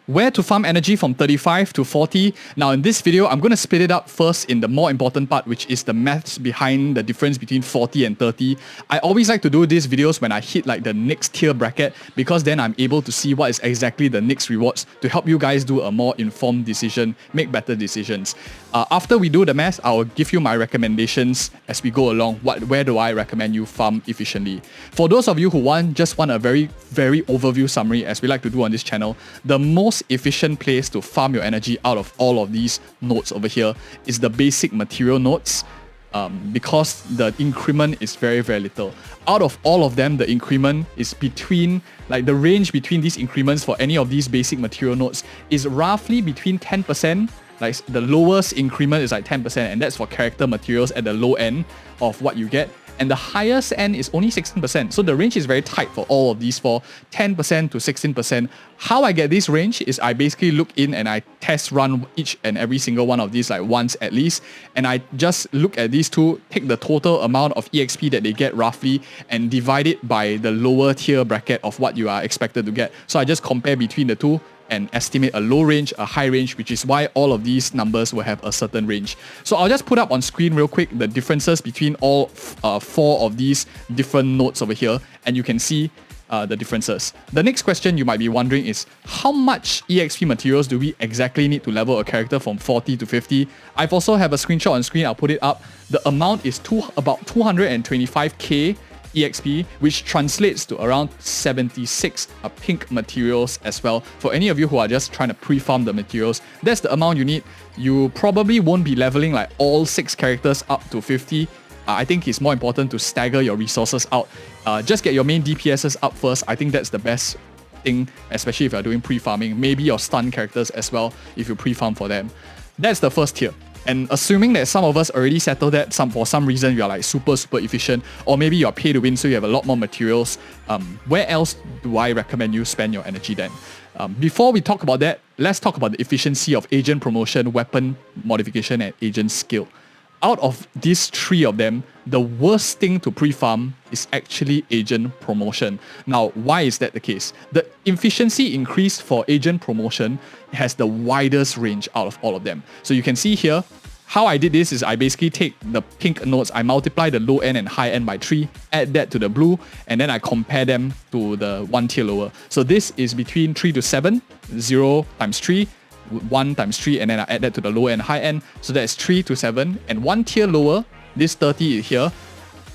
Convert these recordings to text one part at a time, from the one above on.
Where to farm energy from 35 to 40. Now in this video, I'm going to split it up first in the more important part, which is the maths behind the difference between 40 and 30. I always like to do these videos when I hit like the next tier bracket, because then I'm able to see what is exactly the next rewards to help you guys do a more informed decision, make better decisions. After we do the math, I'll give you my recommendations as we go along. Where do I recommend you farm efficiently? For those of you who just want a very overview summary, as we like to do on this channel, the most efficient place to farm your energy out of all of these nodes over here is the basic material nodes, because the increment is very little. Out of all of them, the increment is between, like the range between these increments for any of these basic material nodes is roughly between 10%. Like the lowest increment is like 10%, and that's for character materials at the low end of what you get. And the highest end is only 16%. So the range is very tight for all of these, for 10% to 16%. How I get this range is I basically look in and I test run each and every single one of these like once at least. And I just look at these two, take the total amount of EXP that they get roughly and divide it by the lower tier bracket of what you are expected to get. So I just compare between the two and estimate a low range, a high range, which is why all of these numbers will have a certain range. So I'll just put up on screen real quick the differences between all four of these different nodes over here, and you can see the differences. The next question you might be wondering is, how much EXP materials do we exactly need to level a character from 40 to 50? I've also have a screenshot on screen, I'll put it up. The amount is about 225k EXP, which translates to around 76 pink materials as well. For any of you who are just trying to pre-farm the materials, that's the amount you need. You probably won't be leveling like all 6 characters up to 50. I think it's more important to stagger your resources out. Just get your main DPSs up first. I think that's the best thing, especially if you're doing pre-farming. Maybe your stun characters as well, if you pre-farm for them. That's the first tier. And assuming that some of us already settled that, for some reason you are like super efficient, or maybe you're pay to win so you have a lot more materials, where else do I recommend you spend your energy then? Before we talk about that, let's talk about the efficiency of agent promotion, weapon modification, and agent skill. Out of these 3 of them, the worst thing to pre-farm is actually agent promotion. Now, why is that the case? The efficiency increase for agent promotion has the widest range out of all of them. So you can see here, how I did this is I basically take the pink nodes, I multiply the low end and high end by 3, add that to the blue, and then I compare them to the 1 tier lower. So this is between 3 to 7, 0 times 3, 1 times 3, and then I add that to the low and high end. So that's 3 to 7, and 1 tier lower, this 30 here,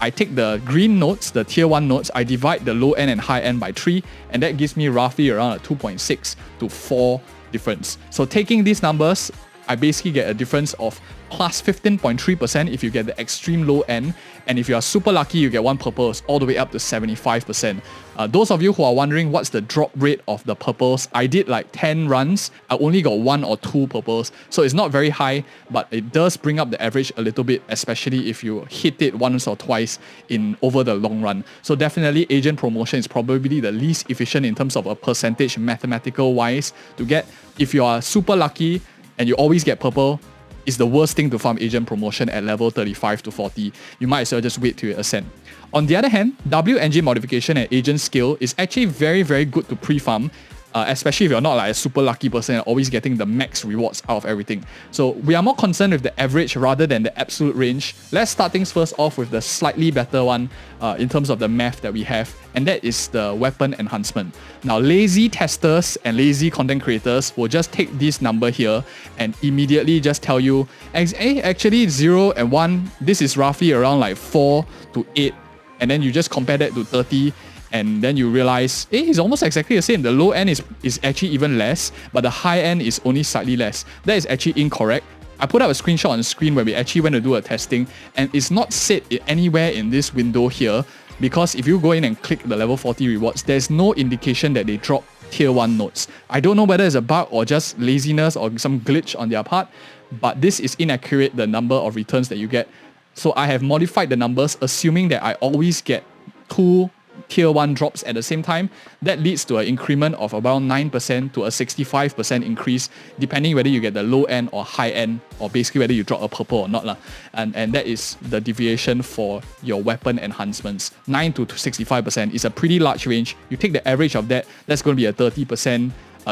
I take the green nodes, the tier 1 nodes, I divide the low end and high end by 3, and that gives me roughly around a 2.6 to 4 difference. So taking these numbers, I basically get a difference of plus 15.3% if you get the extreme low end, and if you are super lucky, you get 1 purples all the way up to 75%. Those of you who are wondering what's the drop rate of the purples, I did like 10 runs, I only got 1 or 2 purples, so it's not very high, but it does bring up the average a little bit, especially if you hit it once or twice over the long run. So definitely agent promotion is probably the least efficient in terms of a percentage mathematical wise to get. If you are super lucky and you always get purple, it's the worst thing to farm agent promotion at level 35 to 40. You might as well just wait till you ascend. On the other hand, WNG modification and agent skill is actually very good to pre-farm, especially if you're not like a super lucky person and always getting the max rewards out of everything. So we are more concerned with the average rather than the absolute range. Let's start things first off with the slightly better one in terms of the math that we have, and that is the weapon enhancement. Now, lazy testers and lazy content creators will just take this number here and immediately just tell you, actually 0 and 1, this is roughly around like 4 to 8, and then you just compare that to 30, and then you realize, it's almost exactly the same. The low end is actually even less, but the high end is only slightly less. That is actually incorrect. I put up a screenshot on the screen where we actually went to do a testing, and it's not said anywhere in this window here, because if you go in and click the level 40 rewards, there's no indication that they drop tier 1 nodes. I don't know whether it's a bug or just laziness or some glitch on their part, but this is inaccurate, the number of returns that you get. So I have modified the numbers, assuming that I always get 2 tier 1 drops at the same time. That leads to an increment of around 9% to a 65% increase, depending whether you get the low end or high end, or basically whether you drop a purple or not. And that is the deviation for your weapon enhancements. 9 to 65% is a pretty large range. You take the average of that, that's going to be a 30%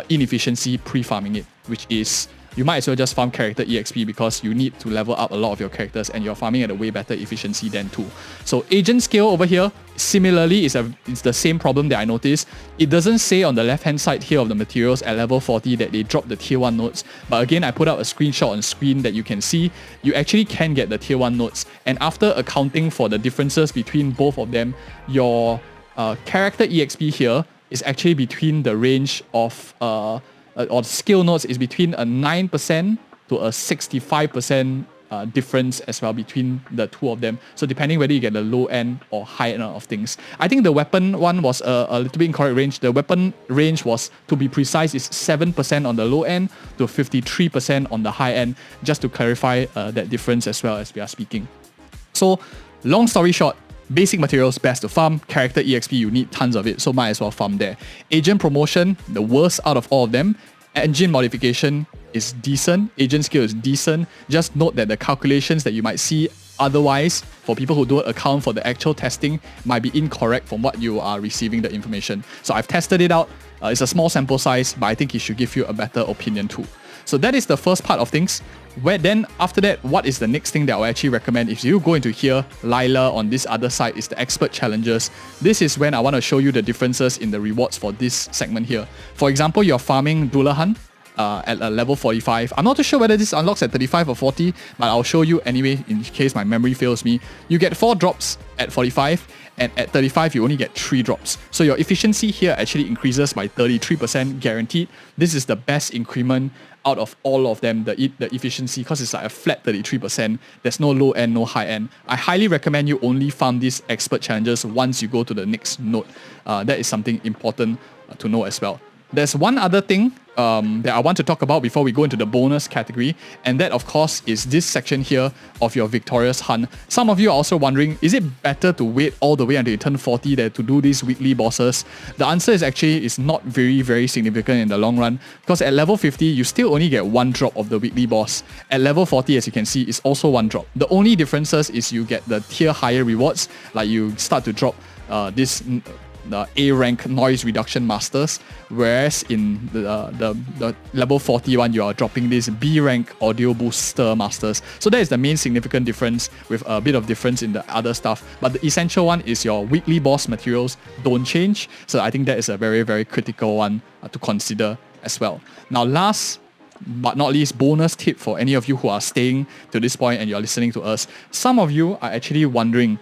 inefficiency pre-farming it, which is you might as well just farm character EXP because you need to level up a lot of your characters and you're farming at a way better efficiency than 2. So agent scale over here, similarly, it's the same problem that I noticed. It doesn't say on the left-hand side here of the materials at level 40 that they drop the tier 1 nodes. But again, I put out a screenshot on screen that you can see. You actually can get the tier 1 nodes. And after accounting for the differences between both of them, your character EXP here is actually between the range of or skill nodes is between a 9% to a 65% difference as well between the two of them. So depending whether you get the low end or high end of things. I think the weapon one was a little bit incorrect range. The weapon range was, to be precise, is 7% on the low end to 53% on the high end, just to clarify that difference as well as we are speaking. So long story short, basic materials best to farm. Character EXP, you need tons of it, so might as well farm there. Agent promotion, the worst out of all of them. Engine modification is decent. Agent skill is decent. Just note that the calculations that you might see otherwise, for people who don't account for the actual testing, might be incorrect from what you are receiving the information. So I've tested it out. It's a small sample size, but I think it should give you a better opinion too. So that is the first part of things. Where then after that, what is the next thing that I will actually recommend? If you go into here, Lila on this other side is the expert challenges. This is when I want to show you the differences in the rewards for this segment here. For example, you're farming Dullahan at a level 45. I'm not too sure whether this unlocks at 35 or 40, but I'll show you anyway in case my memory fails me. You get 4 drops at 45, and at 35 you only get 3 drops. So your efficiency here actually increases by 33% guaranteed. This is the best increment out of all of them, the efficiency, because it's like a flat 33%. There's no low end, no high end. I highly recommend you only farm these expert challenges once you go to the next node. That is something important to know as well. There's one other thing that I want to talk about before we go into the bonus category, and that of course is this section here of your victorious hunt. Some of you are also wondering, is it better to wait all the way until you turn 40 there to do these weekly bosses? The answer is actually it's not very significant in the long run, because at level 50 you still only get 1 drop of the weekly boss. At level 40, as you can see, is also 1 drop. The only differences is you get the tier higher rewards, like you start to drop the A rank noise reduction masters, whereas in the level 41 you are dropping this B rank audio booster masters. So that is the main significant difference, with a bit of difference in the other stuff. But the essential one is your weekly boss materials don't change. So I think that is a very critical one to consider as well. Now last but not least, bonus tip for any of you who are staying to this point and you're listening to us. Some of you are actually wondering,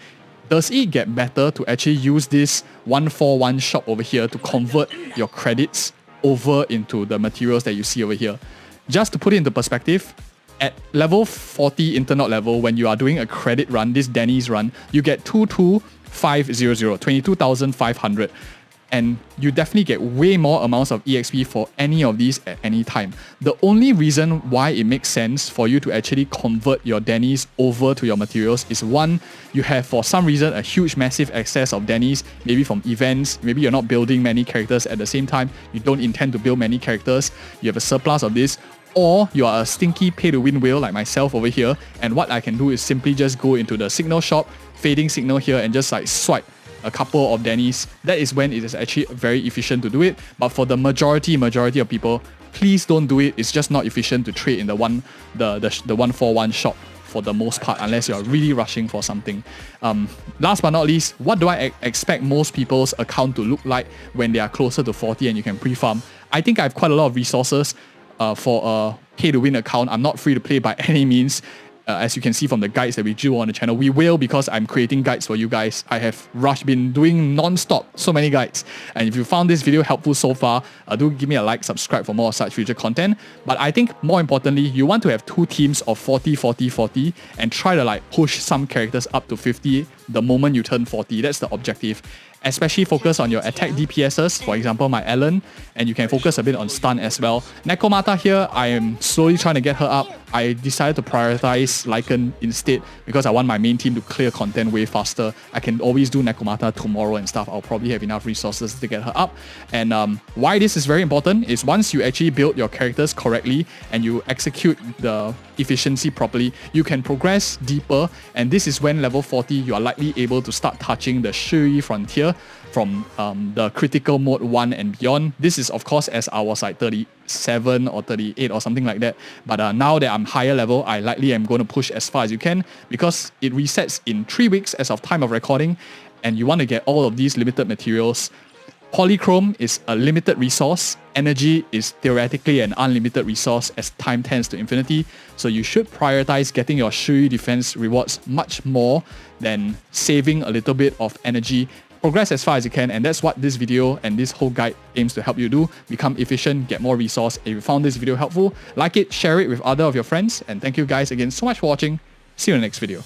does it get better to actually use this 141 shop over here to convert your credits over into the materials that you see over here? Just to put it into perspective, at level 40 Interknot level, when you are doing a credit run, this Danny's run, you get 22,500, 22,500. And you definitely get way more amounts of EXP for any of these at any time. The only reason why it makes sense for you to actually convert your Danny's over to your materials is, one, you have for some reason a huge massive excess of Danny's, maybe from events, maybe you're not building many characters at the same time, you don't intend to build many characters, you have a surplus of this, or you are a stinky pay-to-win whale like myself over here, and what I can do is simply just go into the signal shop, fading signal here, and just like swipe a couple of Danny's. That is when it is actually very efficient to do it. But for the majority of people, please don't do it. It's just not efficient to trade in the 141 shop for the most part, unless you're really rushing for something. Last but not least, what do I expect most people's account to look like when they are closer to 40 and you can pre-farm? I think I have quite a lot of resources for a pay-to-win account. I'm not free to play by any means. As you can see from the guides that we do on the channel, we will, because I'm creating guides for you guys. I have been doing non-stop so many guides. And if you found this video helpful so far, do give me a like, subscribe for more such future content. But I think more importantly, you want to have 2 teams of 40, 40, 40 and try to like push some characters up to 50 the moment you turn 40. That's the objective. Especially focus on your attack DPSs, for example my Ellen, and you can focus a bit on stun as well. Nekomata here, I am slowly trying to get her up. I decided to prioritize Lycan instead because I want my main team to clear content way faster. I can always do Nekomata tomorrow and stuff. I'll probably have enough resources to get her up. And why this is very important is once you actually build your characters correctly and you execute the efficiency properly, you can progress deeper, and this is when level 40 you are likely able to start touching the Shui frontier from the critical mode 1 and beyond. This is of course as I was like 37 or 38 or something like that, but now that I'm higher level, I likely am going to push as far as you can, because it resets in 3 weeks as of time of recording, and you want to get all of these limited materials. Polychrome is a limited resource, energy is theoretically an unlimited resource as time tends to infinity, so you should prioritize getting your Shui defense rewards much more than saving a little bit of energy. Progress as far as you can, and that's what this video and this whole guide aims to help you do. Become efficient, get more resource. If you found this video helpful, like it, share it with other of your friends, and thank you guys again so much for watching. See you in the next video.